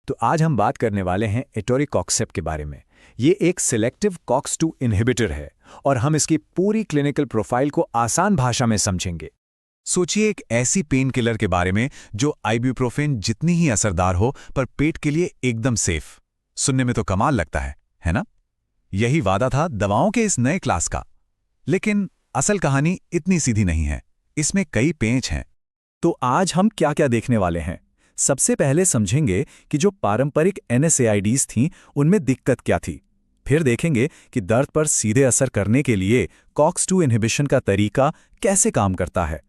तो आज हम बात करने वाले हैं एटोरिकॉक्सेप के बारे में। ये एक सिलेक्टिव कॉक्स-2 इन्हिबिटर है और हम इसकी पूरी क्लिनिकल प्रोफाइल को आसान भाषा में समझेंगे। सोचिए एक ऐसी पेन किलर के बारे में जो आइब्यूप्रोफेन जितनी ही असरदार हो पर पेट के लिए एकदम सेफ। सुनने में तो कमाल लगता है ना? यही वादा था दवाओं के इस नए क्लास का। लेकिन असल कहानी इतनी सीधी नहीं है, इसमें कई पेंच हैं। तो आज हम क्या क्या देखने वाले हैं? सबसे पहले समझेंगे कि जो पारंपरिक NSAIDs थीं उनमें दिक्कत क्या थी। फिर देखेंगे कि दर्द पर सीधे असर करने के लिए कॉक्स-2 इन्हिबिशन का तरीका कैसे काम करता है।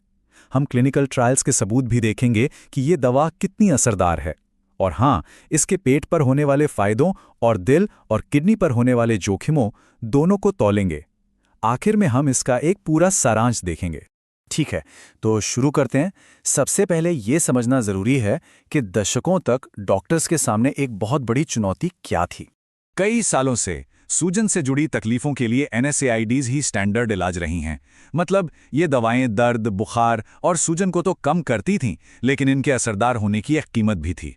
हम क्लिनिकल ट्रायल्स के सबूत भी देखेंगे कि ये दवा कितनी असरदार है। और हाँ, इसके पेट पर होने वाले फायदों और दिल और किडनी पर होने वाले जोखिमों दोनों को तौलेंगे। आखिर में हम इसका एक पूरा सारांश देखेंगे। ठीक है, तो शुरू करते हैं। सबसे पहले ये समझना जरूरी है कि दशकों तक डॉक्टर्स के सामने एक बहुत बड़ी चुनौती क्या थी। कई सालों से सूजन से जुड़ी तकलीफों के लिए NSAIDs ही स्टैंडर्ड इलाज रही हैं। मतलब ये दवाएं दर्द, बुखार और सूजन को तो कम करती थीं, लेकिन इनके असरदार होने की एक कीमत भी थी।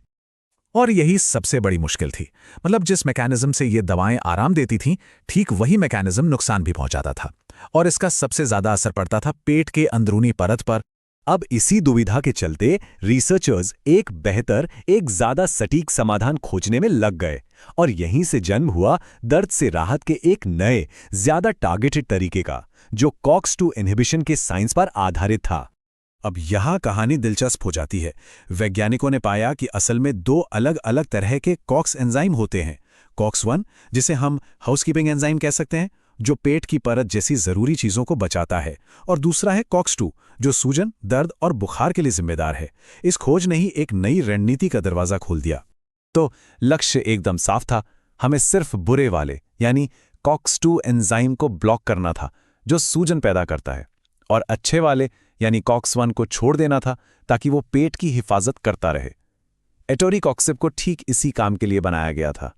और यही सबसे बड़ी मुश्किल थी। मतलब जिस मैकेनिज्म से ये दवाएं आराम देती थीं, ठीक वही मैकेनिज्म नुकसान भी पहुंचाता था। और इसका सबसे ज्यादा असर पड़ता था पेट के अंदरूनी परत पर। अब इसी दुविधा के चलते रिसर्चर्स एक बेहतर, एक ज्यादा सटीक समाधान खोजने में लग गए और यहीं से जन्म हुआ दर्द से राहत के एक नए, ज्यादा टारगेटेड तरीके का, जो कॉक्स-2 इन्हिबिशन के साइंस पर आधारित था। अब यहाँ कहानी दिलचस्प हो जाती है। वैज्ञानिकों ने पाया कि असल में दो अलग अलग तरह के कॉक्स एंजाइम होते हैं। कॉक्स-1, जिसे हम हाउसकीपिंग एंजाइम कह सकते हैं, जो पेट की परत जैसी जरूरी चीजों को बचाता है, और दूसरा है कॉक्स-2, जो सूजन, दर्द और बुखार के लिए जिम्मेदार है। इस खोज ने ही एक नई रणनीति का दरवाजा खोल दिया। तो लक्ष्य एकदम साफ था, हमें सिर्फ बुरे वाले यानी कॉक्स-2 एंजाइम को ब्लॉक करना था, जो सूजन पैदा करता है, और अच्छे वाले यानी कॉक्स-1 को छोड़ देना था ताकि वो पेट की हिफाजत करता रहे। एटोरिकॉक्सेप को ठीक इसी काम के लिए बनाया गया था।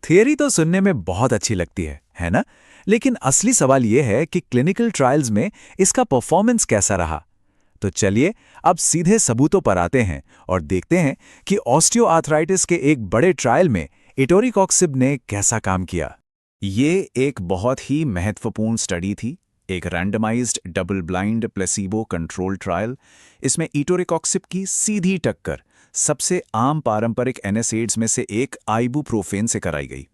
थियरी तो सुनने में बहुत अच्छी लगती है ना? लेकिन असली सवाल यह है कि क्लिनिकल ट्रायल्स में इसका परफॉर्मेंस कैसा रहा। तो चलिए अब सीधे सबूतों पर आते हैं और देखते हैं कि ऑस्टियोआर्थराइटिस के एक बड़े ट्रायल में एटोरिकॉक्सेप ने कैसा काम किया। ये एक बहुत ही महत्वपूर्ण स्टडी थी, एक randomized double blind placebo control trial. इसमें एटोरिकॉक्सेप की सीधी टक्कर सबसे आम पारंपरिक NSAIDs में से एक आइबुप्रोफेन से कराई गई।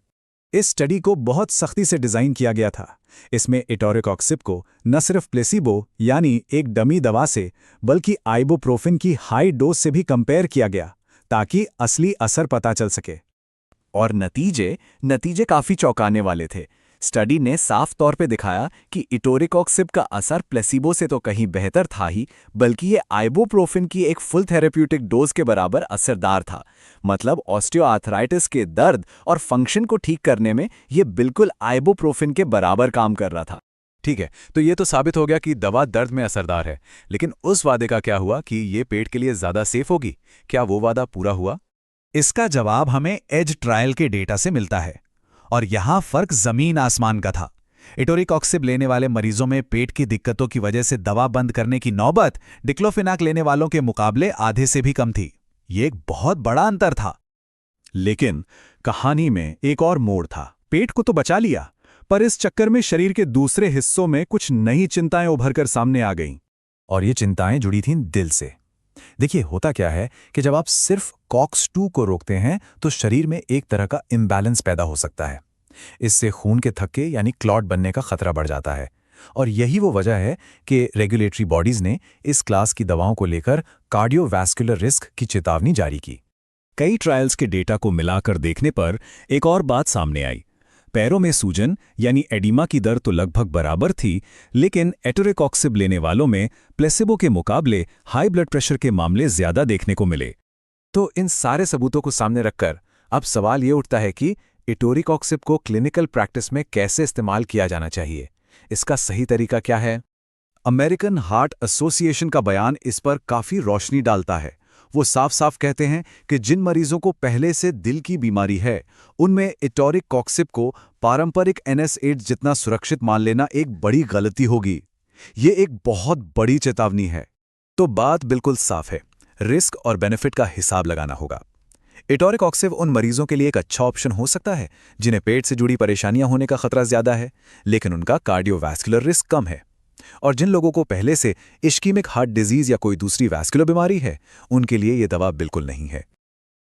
इस स्टडी को बहुत सख्ती से डिजाइन किया गया था। इसमें एटोरिकॉक्सेप को न सिर्फ प्लेसिबो यानी एक डमी दवा से, बल्कि आइबुप्रोफेन की हाई डोज से भी कंपेयर किया गया ताकि असली असर पता चल सके। और नतीजे काफी चौंकाने वाले थे। स्टडी ने साफ तौर पे दिखाया कि एटोरिकॉक्सेप का असर प्लेसिबो से तो कहीं बेहतर था ही, बल्कि ये आइबुप्रोफेन की एक फुल थेरेप्यूटिक डोज के बराबर असरदार था। मतलब ऑस्टियोआर्थराइटिस के दर्द और फंक्शन को ठीक करने में ये बिल्कुल आइबुप्रोफेन के बराबर काम कर रहा था। ठीक है, तो ये तो साबित हो गया कि दवा दर्द में असरदार है, लेकिन उस वादे का क्या हुआ कि ये पेट के लिए ज्यादा सेफ होगी? क्या वो वादा पूरा हुआ? इसका जवाब हमें एज ट्रायल के डेटा से मिलता है, और यहां फर्क जमीन आसमान का था। एटोरिकॉक्सेप लेने वाले मरीजों में पेट की दिक्कतों की वजह से दवा बंद करने की नौबत डिक्लोफेनाक लेने वालों के मुकाबले आधे से भी कम थी। ये एक बहुत बड़ा अंतर था। लेकिन कहानी में एक और मोड़ था। पेट को तो बचा लिया, पर इस चक्कर में शरीर के दूसरे हिस्सों में कुछ नई चिंताएं उभरकर सामने आ गईं। और ये चिंताएं जुड़ी थीं दिल से। देखिए, होता क्या है कि जब आप सिर्फ कॉक्स-2 को रोकते हैं तो शरीर में एक तरह का इम्बैलेंस पैदा हो सकता है। इससे खून के थक्के यानी क्लॉट बनने का खतरा बढ़ जाता है। और यही वो वजह है कि रेगुलेटरी बॉडीज ने इस क्लास की दवाओं को लेकर कार्डियोवैस्कुलर रिस्क की चेतावनी जारी की। कई ट्रायल्स के डेटा को मिलाकर देखने पर एक और बात सामने आई। पैरों में सूजन यानी एडिमा की दर तो लगभग बराबर थी, लेकिन एटोरिकॉक्सेप लेने वालों में प्लेसिबो के मुकाबले हाई ब्लड प्रेशर के मामले ज्यादा देखने को मिले। तो इन सारे सबूतों को सामने रखकर अब सवाल ये उठता है कि एटोरिकॉक्सेप को क्लिनिकल प्रैक्टिस में कैसे इस्तेमाल किया जाना चाहिए। इसका सही तरीका क्या है? अमेरिकन हार्ट एसोसिएशन का बयान इस पर काफी रोशनी डालता है। वो साफ साफ कहते हैं कि जिन मरीजों को पहले से दिल की बीमारी है, उनमें एटोरिकॉक्सेप को पारंपरिक NSAIDs जितना सुरक्षित मान लेना एक बड़ी गलती होगी। ये एक बहुत बड़ी चेतावनी है। तो बात बिल्कुल साफ है, रिस्क और बेनिफिट का हिसाब लगाना होगा। इटोरिकॉक्सिब उन मरीजों के लिए एक अच्छा ऑप्शन हो सकता है जिन्हें पेट से जुड़ी परेशानियां होने का खतरा ज्यादा है, लेकिन उनका कार्डियोवैस्कुलर रिस्क कम है। और जिन लोगों को पहले से इश्कीमिक हार्ट डिजीज या कोई दूसरी वैस्कुलर बीमारी है, उनके लिए ये दवा बिल्कुल नहीं है।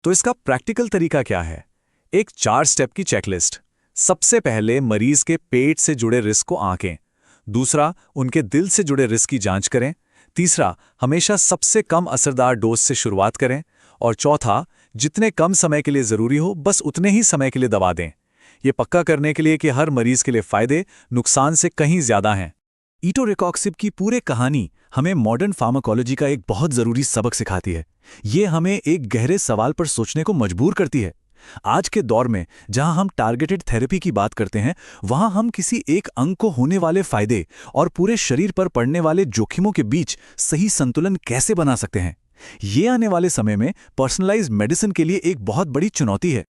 तो इसका प्रैक्टिकल तरीका क्या है? एक 4 स्टेप की चेकलिस्ट। सबसे पहले मरीज के पेट से जुड़े रिस्क को आंकें। दूसरा, उनके दिल से जुड़े रिस्क की जांच करें। तीसरा, हमेशा सबसे कम असरदार डोज से शुरुआत करें। और चौथा, जितने कम समय के लिए जरूरी हो बस उतने ही समय के लिए दवा दें। ये पक्का करने के लिए कि हर मरीज के लिए फायदे नुकसान से कहीं ज्यादा हैं। इटोरिकॉक्सिब की पूरे कहानी हमें मॉडर्न फार्माकोलॉजी का एक बहुत जरूरी सबक सिखाती है। ये हमें एक गहरे सवाल पर सोचने को मजबूर करती है। आज के दौर में जहां हम टारगेटेड थेरेपी की बात करते हैं, वहां हम किसी एक अंग को होने वाले फायदे और पूरे शरीर पर पड़ने वाले जोखिमों के बीच सही संतुलन कैसे बना सकते हैं? ये आने वाले समय में पर्सनलाइज्ड मेडिसिन के लिए एक बहुत बड़ी चुनौती है।